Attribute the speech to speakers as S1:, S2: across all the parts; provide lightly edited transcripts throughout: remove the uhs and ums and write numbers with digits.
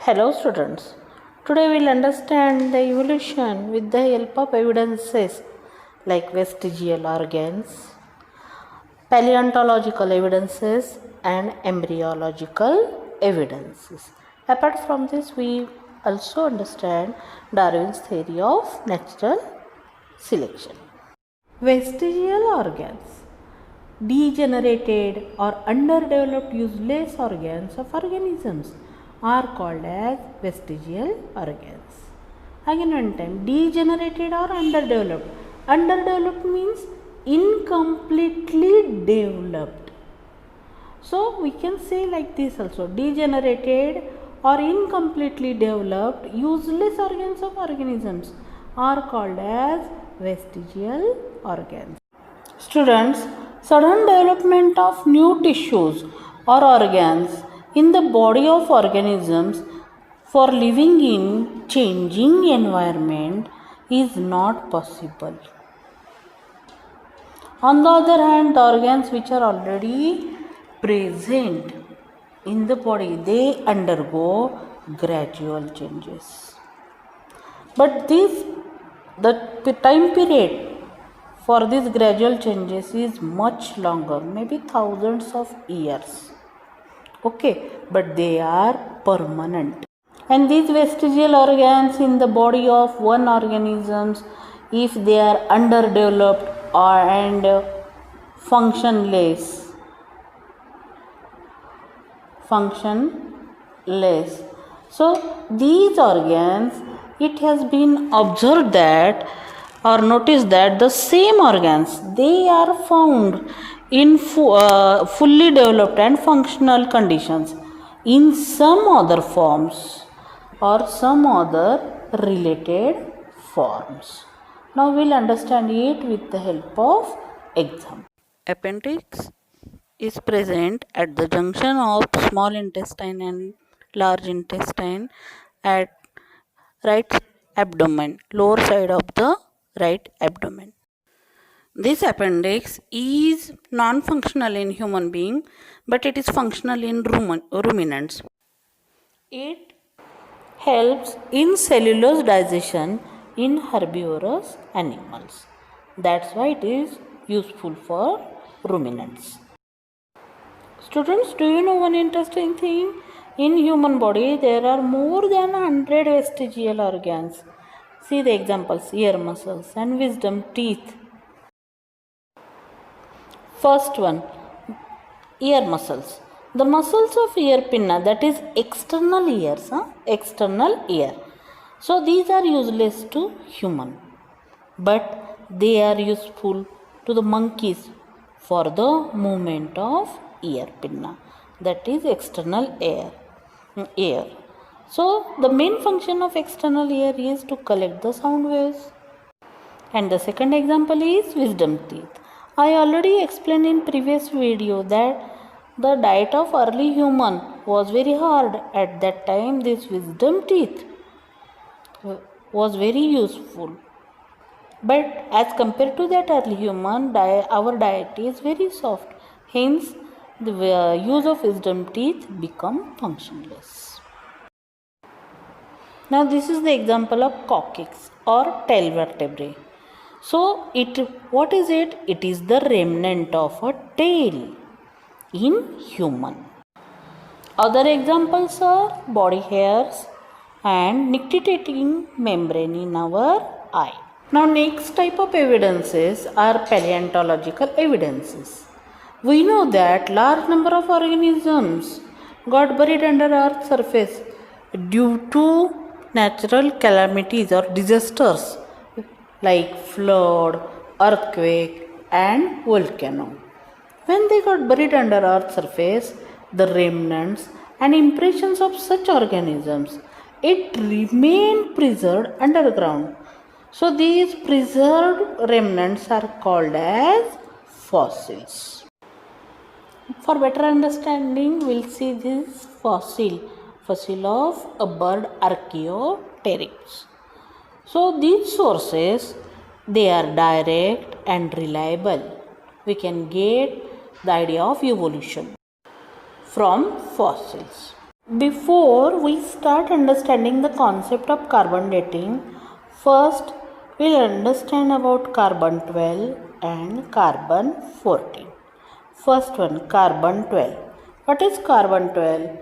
S1: Hello students. Today we'll understand the evolution with the help of evidences like vestigial organs, paleontological evidences and embryological evidences. Apart from this, we also understand Darwin's theory of natural selection. Vestigial organs, degenerated or underdeveloped useless organs of organisms are called as vestigial organs. Again one time, degenerated or underdeveloped. Underdeveloped means incompletely developed. So we can say like this also, degenerated or incompletely developed useless organs of organisms are called as vestigial organs. Students, sudden development of new tissues or organs in the body of organisms for living in changing environment is not possible. On the other hand, the organs which are already present in the body, they undergo gradual changes. But the time period for these gradual changes is much longer, maybe thousands of years. Okay, but they are permanent. And these vestigial organs in the body of one organisms, if they are underdeveloped and functionless, so these organs, it has been observed that or noticed that the same organs, they are found in fully developed and functional conditions in some other forms or some other related forms. Now we'll understand it with the help of example. Appendix is present at the junction of small intestine and large intestine at right abdomen, lower side of the right abdomen. This appendix is non-functional in human being, but it is functional in ruminants. It helps in cellulose digestion in herbivorous animals. That's why it is useful for ruminants. Students, do you know one interesting thing? In human body, there are more than 100 vestigial organs. See the examples, ear muscles and wisdom teeth. First one, ear muscles. The muscles of ear pinna, that is external ears, external ear. So these are useless to human, but they are useful to the monkeys for the movement of ear pinna, that is external ear. So the main function of external ear is to collect the sound waves. And the second example is wisdom teeth. I already explained in previous video that the diet of early human was very hard. At that time, this wisdom teeth was very useful. But as compared to that early human, our diet is very soft. Hence, the use of wisdom teeth become functionless. Now this is the example of coccyx or tail vertebrae. So what is it? It is the remnant of a tail in human. Other examples are body hairs and nictitating membrane in our eye. Now next type of evidences are paleontological evidences. We know that large number of organisms got buried under earth's surface due to natural calamities or disasters like flood, earthquake and volcano. When they got buried under earth's surface, the remnants and impressions of such organisms, it remained preserved underground. So these preserved remnants are called as fossils. For better understanding, we'll see this fossil of a bird Archaeopteryx. So these sources, they are direct and reliable. We can get the idea of evolution from fossils. Before we start understanding the concept of carbon dating, first we'll understand about carbon 12 and carbon 14. First one, carbon 12. What is carbon 12?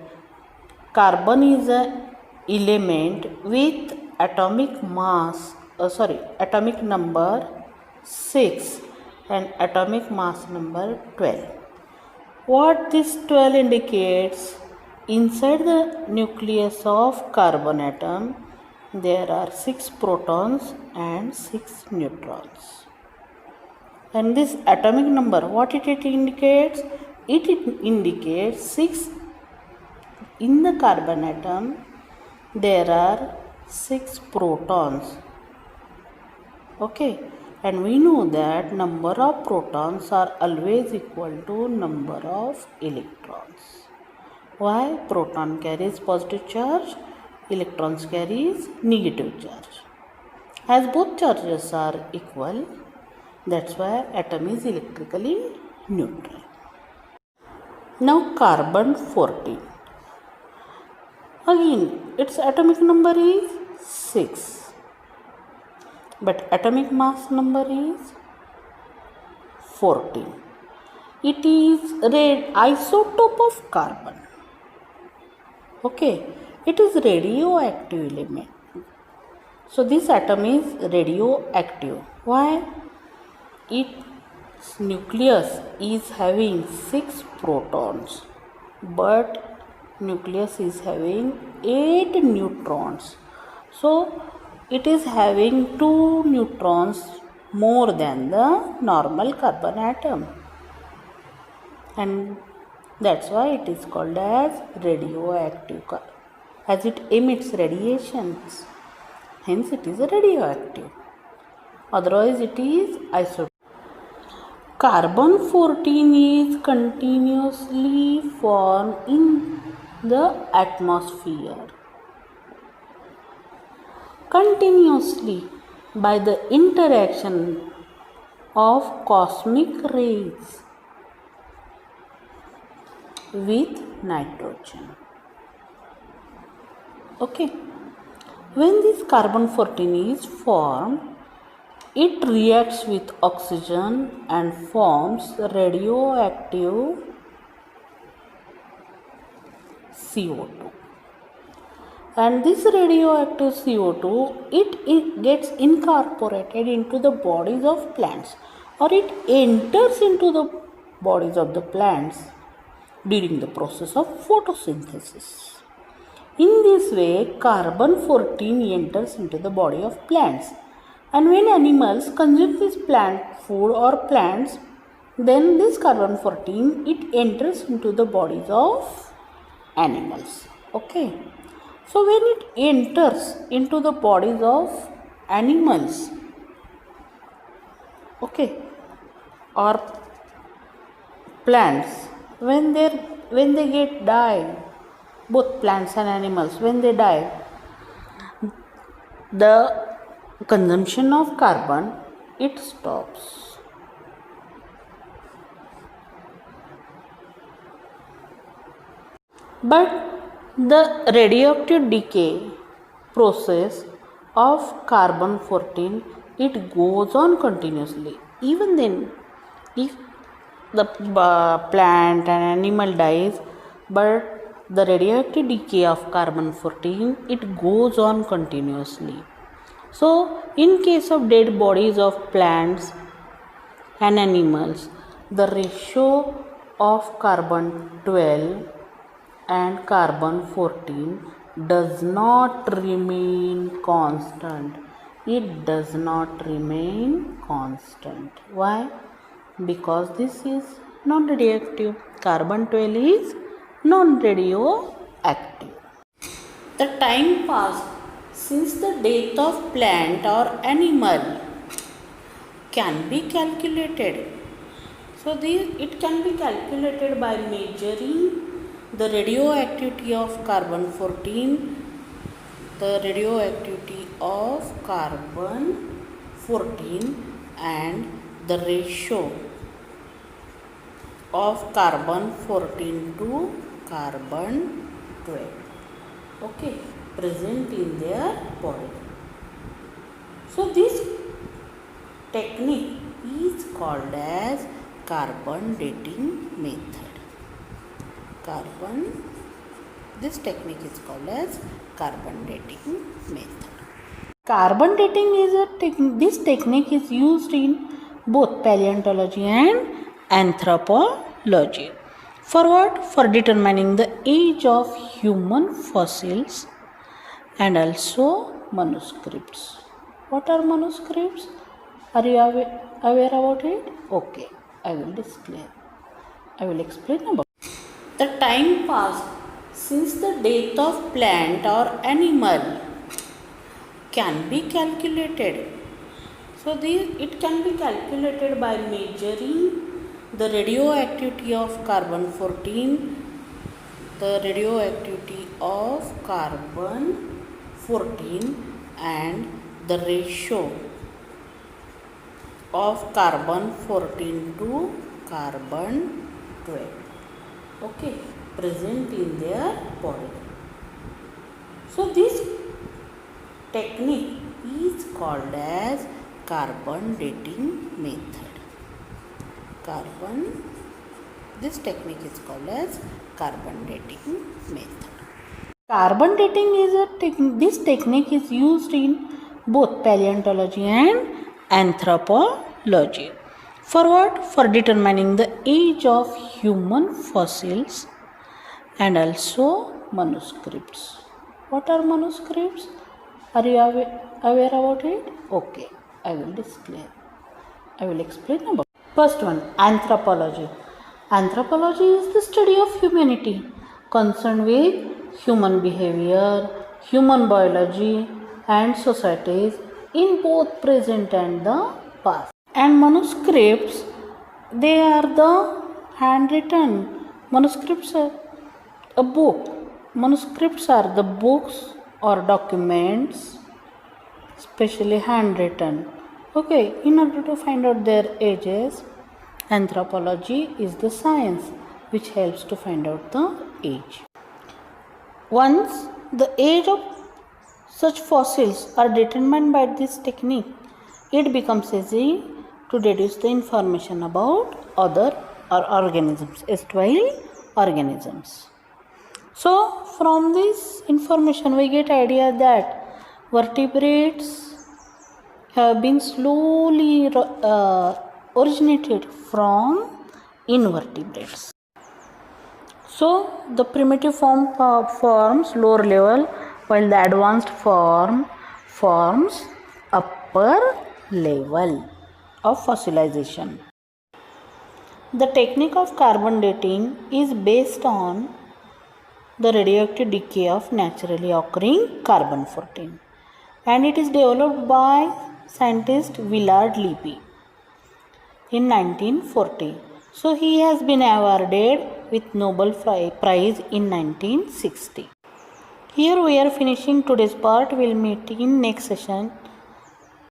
S1: Carbon is an element with atomic atomic number 6 and atomic mass number 12. What this 12 indicates? Inside the nucleus of carbon atom, there are 6 protons and 6 neutrons. And this atomic number, what it indicates? It indicates 6 in the carbon atom, there are 6 protons. Okay, and we know that number of protons are always equal to number of electrons. Why? Proton carries positive charge, electrons carries negative charge. As both charges are equal, that's why atom is electrically neutral. Now carbon 14. Again, its atomic number is 6. But atomic mass number is 14. It is red isotope of carbon. Okay, it is radioactive element. So this atom is radioactive. Why? Its nucleus is having 6 protons, but nucleus is having 8 neutrons. So it is having 2 neutrons more than the normal carbon atom. And that's why it is called as radioactive, as it emits radiations. Hence it is radioactive. Otherwise it is isotope. Carbon 14 is continuously formed in the atmosphere. Continuously by the interaction of cosmic rays with nitrogen. Okay, when this carbon 14 is formed, it reacts with oxygen and forms radioactive CO2. And this radioactive CO2, it gets incorporated into the bodies of plants, or it enters into the bodies of the plants during the process of photosynthesis. In this way, carbon 14 enters into the body of plants. And when animals consume this plant food or plants, then this carbon 14, it enters into the bodies of animals. Okay. So when it enters into the bodies of animals, okay, or plants, when they get die, both plants and animals, when they die, the consumption of carbon, it stops. But the radioactive decay process of carbon 14, it goes on continuously. Even then, if the plant and animal dies, but the radioactive decay of carbon 14, it goes on continuously. So in case of dead bodies of plants and animals, the ratio of carbon 12 and carbon 14 does not remain constant. It does not remain constant. Why? Because this is non-radioactive. Carbon 12 is non-radioactive. The time passed since the death of plant or animal can be calculated. So it can be calculated by measuring the radioactivity of carbon 14, the radioactivity of carbon 14 and the ratio of carbon 14 to carbon 12. Okay, present in their body. So this technique is called as carbon dating method. This technique is called as carbon dating method. Carbon dating is this technique is used in both paleontology and anthropology. For what? For determining the age of human fossils and also manuscripts. What are manuscripts? Are you aware about it? Okay, I will explain about it. The time passed since the death of plant or animal can be calculated. So it can be calculated by measuring the radioactivity of carbon 14, the radioactivity of carbon 14 and the ratio of carbon 14 to carbon 12. Okay, present in their body. So this technique is called as carbon dating method. This technique is called as carbon dating method. Carbon dating is this technique is used in both paleontology and anthropology. For what? For determining the age of human fossils and also manuscripts. What are manuscripts? Are you aware about it? Okay, I will explain about it. First one, anthropology. Anthropology is the study of humanity concerned with human behavior, human biology and societies in both present and the past. And manuscripts, they are the handwritten. Manuscripts are a book. Manuscripts are the books or documents, especially handwritten. Okay, in order to find out their ages, anthropology is the science which helps to find out the age. Once the age of such fossils are determined by this technique, it becomes easy to deduce the information about other organisms, erstwhile organisms. So from this information we get idea that vertebrates have been slowly originated from invertebrates. So the primitive form forms lower level while the advanced form forms upper level of fossilization. The technique of carbon dating is based on the radioactive decay of naturally occurring carbon 14 and it is developed by scientist Willard Libby in 1940. So he has been awarded with Nobel Prize in 1960. Here we are finishing today's part. We'll meet in next session.